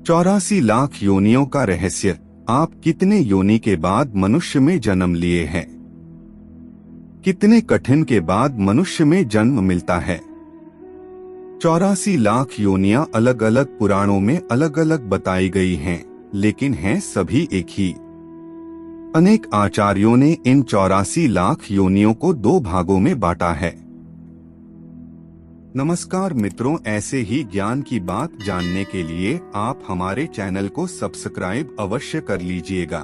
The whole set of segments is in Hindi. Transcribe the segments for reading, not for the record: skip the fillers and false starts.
84 लाख योनियों का रहस्य। आप कितने योनि के बाद मनुष्य में जन्म लिए हैं? कितने कठिन के बाद मनुष्य में जन्म मिलता है? 84 लाख योनियां अलग अलग पुराणों में अलग अलग बताई गई हैं, लेकिन हैं सभी एक ही। अनेक आचार्यों ने इन 84 लाख योनियों को 2 भागों में बांटा है। नमस्कार मित्रों, ऐसे ही ज्ञान की बात जानने के लिए आप हमारे चैनल को सब्सक्राइब अवश्य कर लीजिएगा।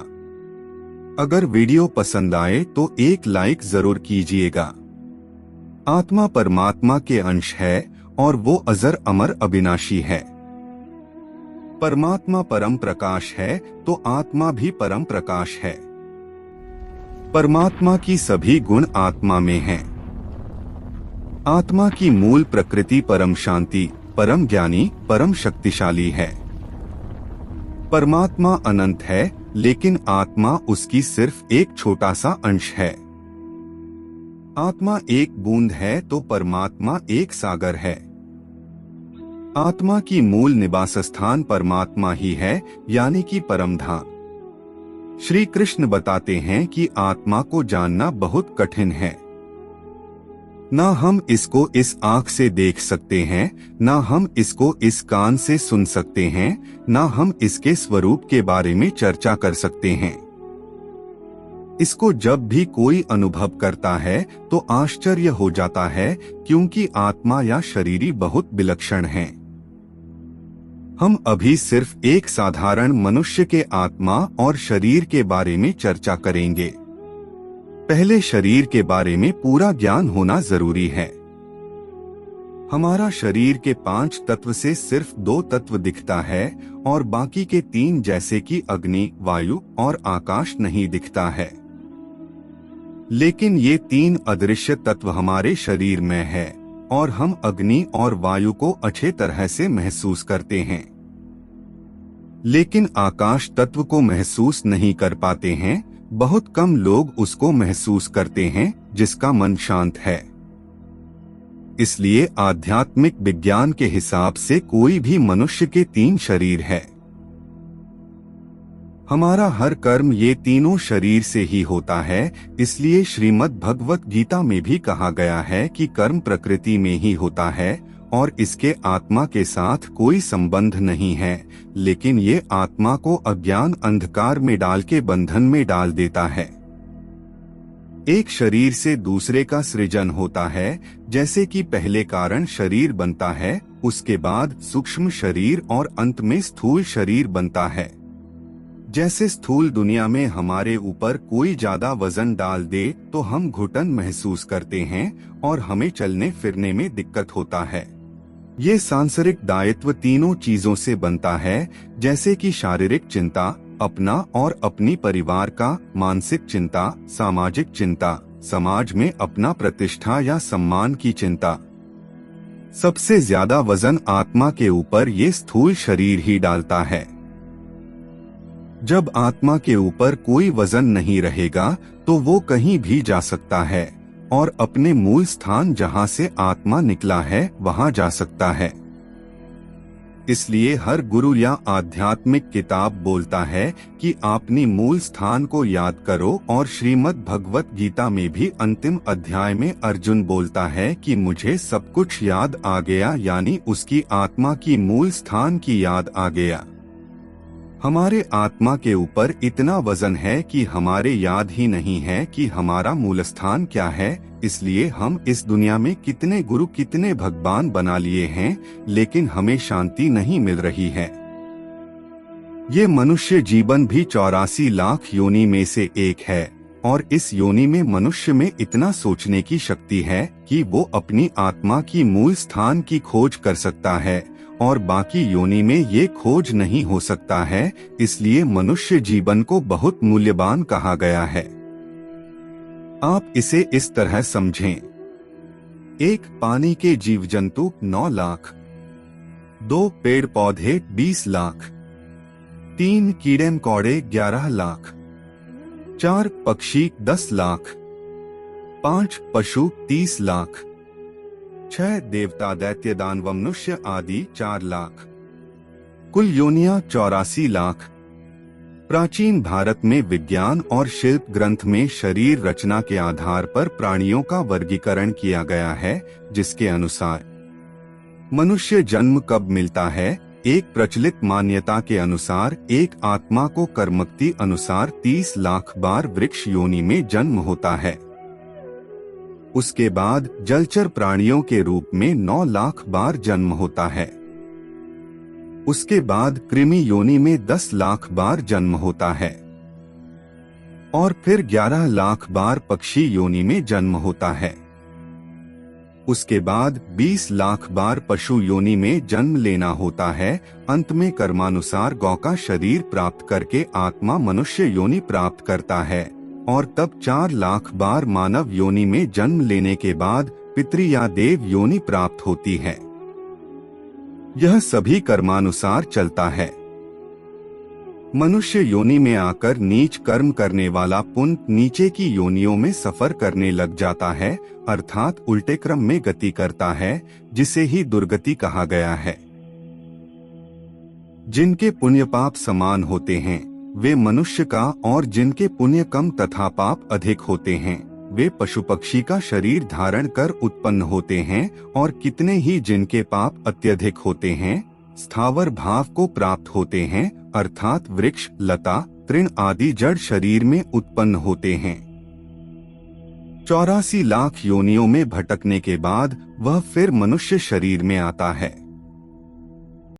अगर वीडियो पसंद आए तो एक लाइक जरूर कीजिएगा। आत्मा परमात्मा के अंश है और वो अजर अमर अविनाशी है। परमात्मा परम प्रकाश है तो आत्मा भी परम प्रकाश है। परमात्मा की सभी गुण आत्मा में हैं। आत्मा की मूल प्रकृति परम शांति, परम ज्ञानी, परम शक्तिशाली है। परमात्मा अनंत है, लेकिन आत्मा उसकी सिर्फ एक छोटा सा अंश है। आत्मा एक बूंद है तो परमात्मा एक सागर है। आत्मा की मूल निवास स्थान परमात्मा ही है, यानी कि परमधाम। श्री कृष्ण बताते हैं कि आत्मा को जानना बहुत कठिन है। ना हम इसको इस आँख से देख सकते हैं, ना हम इसको इस कान से सुन सकते हैं, ना हम इसके स्वरूप के बारे में चर्चा कर सकते हैं। इसको जब भी कोई अनुभव करता है तो आश्चर्य हो जाता है, क्योंकि आत्मा या शरीरी बहुत विलक्षण हैं। हम अभी सिर्फ एक साधारण मनुष्य के आत्मा और शरीर के बारे में चर्चा करेंगे। पहले शरीर के बारे में पूरा ज्ञान होना जरूरी है। हमारा शरीर के 5 तत्व से सिर्फ 2 तत्व दिखता है और बाकी के 3 जैसे कि अग्नि, वायु और आकाश नहीं दिखता है। लेकिन ये 3 अदृश्य तत्व हमारे शरीर में है और हम अग्नि और वायु को अच्छे तरह से महसूस करते हैं। लेकिन आकाश तत्व को महसूस नहीं कर पाते हैं। बहुत कम लोग उसको महसूस करते हैं, जिसका मन शांत है। इसलिए आध्यात्मिक विज्ञान के हिसाब से कोई भी मनुष्य के 3 शरीर है। हमारा हर कर्म ये तीनों शरीर से ही होता है। इसलिए श्रीमद् भगवत गीता में भी कहा गया है कि कर्म प्रकृति में ही होता है और इसके आत्मा के साथ कोई संबंध नहीं है, लेकिन ये आत्मा को अज्ञान अंधकार में डाल के बंधन में डाल देता है। एक शरीर से दूसरे का सृजन होता है, जैसे कि पहले कारण शरीर बनता है, उसके बाद सूक्ष्म शरीर और अंत में स्थूल शरीर बनता है। जैसे स्थूल दुनिया में हमारे ऊपर कोई ज्यादा वजन डाल दे तो हम घुटन महसूस करते हैं और हमें चलने फिरने में दिक्कत होता है। ये सांसारिक दायित्व तीनों चीजों से बनता है, जैसे कि शारीरिक चिंता, अपना और अपनी परिवार का, मानसिक चिंता, सामाजिक चिंता, समाज में अपना प्रतिष्ठा या सम्मान की चिंता। सबसे ज्यादा वजन आत्मा के ऊपर ये स्थूल शरीर ही डालता है। जब आत्मा के ऊपर कोई वजन नहीं रहेगा तो वो कहीं भी जा सकता है और अपने मूल स्थान जहां से आत्मा निकला है वहां जा सकता है। इसलिए हर गुरु या आध्यात्मिक किताब बोलता है कि अपनी मूल स्थान को याद करो, और श्रीमद् भगवत गीता में भी अंतिम अध्याय में अर्जुन बोलता है कि मुझे सब कुछ याद आ गया, यानी उसकी आत्मा की मूल स्थान की याद आ गया। हमारे आत्मा के ऊपर इतना वजन है कि हमारे याद ही नहीं है कि हमारा मूल स्थान क्या है। इसलिए हम इस दुनिया में कितने गुरु, कितने भगवान बना लिए हैं, लेकिन हमें शांति नहीं मिल रही है। ये मनुष्य जीवन भी 84 लाख योनि में से एक है, और इस योनि में मनुष्य में इतना सोचने की शक्ति है कि वो अपनी आत्मा की मूल स्थान की खोज कर सकता है, और बाकी योनि में ये खोज नहीं हो सकता है। इसलिए मनुष्य जीवन को बहुत मूल्यवान कहा गया है। आप इसे इस तरह समझें। 1 पानी के जीव जंतु 9 लाख, 2 पेड़ पौधे 20 लाख, 3 कीड़े मकोड़े 11 लाख, 4 पक्षी 10 लाख, 5 पशु 30 लाख, 6 देवता दैत्य दानव मनुष्य आदि 4 लाख, कुल योनियां 84 लाख। प्राचीन भारत में विज्ञान और शिल्प ग्रंथ में शरीर रचना के आधार पर प्राणियों का वर्गीकरण किया गया है, जिसके अनुसार मनुष्य जन्म कब मिलता है। एक प्रचलित मान्यता के अनुसार एक आत्मा को कर्मक्ति अनुसार 30 लाख बार वृक्ष योनि में जन्म होता है। उसके बाद जलचर प्राणियों के रूप में 9 लाख बार जन्म होता है। उसके बाद कृमि योनि में 10 लाख बार जन्म होता है और फिर 11 लाख बार पक्षी योनि में जन्म होता है। उसके बाद 20 लाख बार पशु योनि में जन्म लेना होता है। अंत में कर्मानुसार गौ का शरीर प्राप्त करके आत्मा मनुष्य योनि प्राप्त करता है और तब 4 लाख बार मानव योनि में जन्म लेने के बाद पितृ या देव योनि प्राप्त होती है। यह सभी कर्मानुसार चलता है। मनुष्य योनि में आकर नीच कर्म करने वाला पुण्य नीचे की योनियों में सफर करने लग जाता है, अर्थात उल्टे क्रम में गति करता है, जिसे ही दुर्गति कहा गया है। जिनके पुण्य पाप समान होते हैं वे मनुष्य का, और जिनके पुण्य कम तथा पाप अधिक होते हैं वे पशु पक्षी का शरीर धारण कर उत्पन्न होते हैं, और कितने ही जिनके पाप अत्यधिक होते हैं स्थावर भाव को प्राप्त होते हैं, अर्थात वृक्ष, लता, तृण आदि जड़ शरीर में उत्पन्न होते हैं। 84 लाख योनियों में भटकने के बाद वह फिर मनुष्य शरीर में आता है।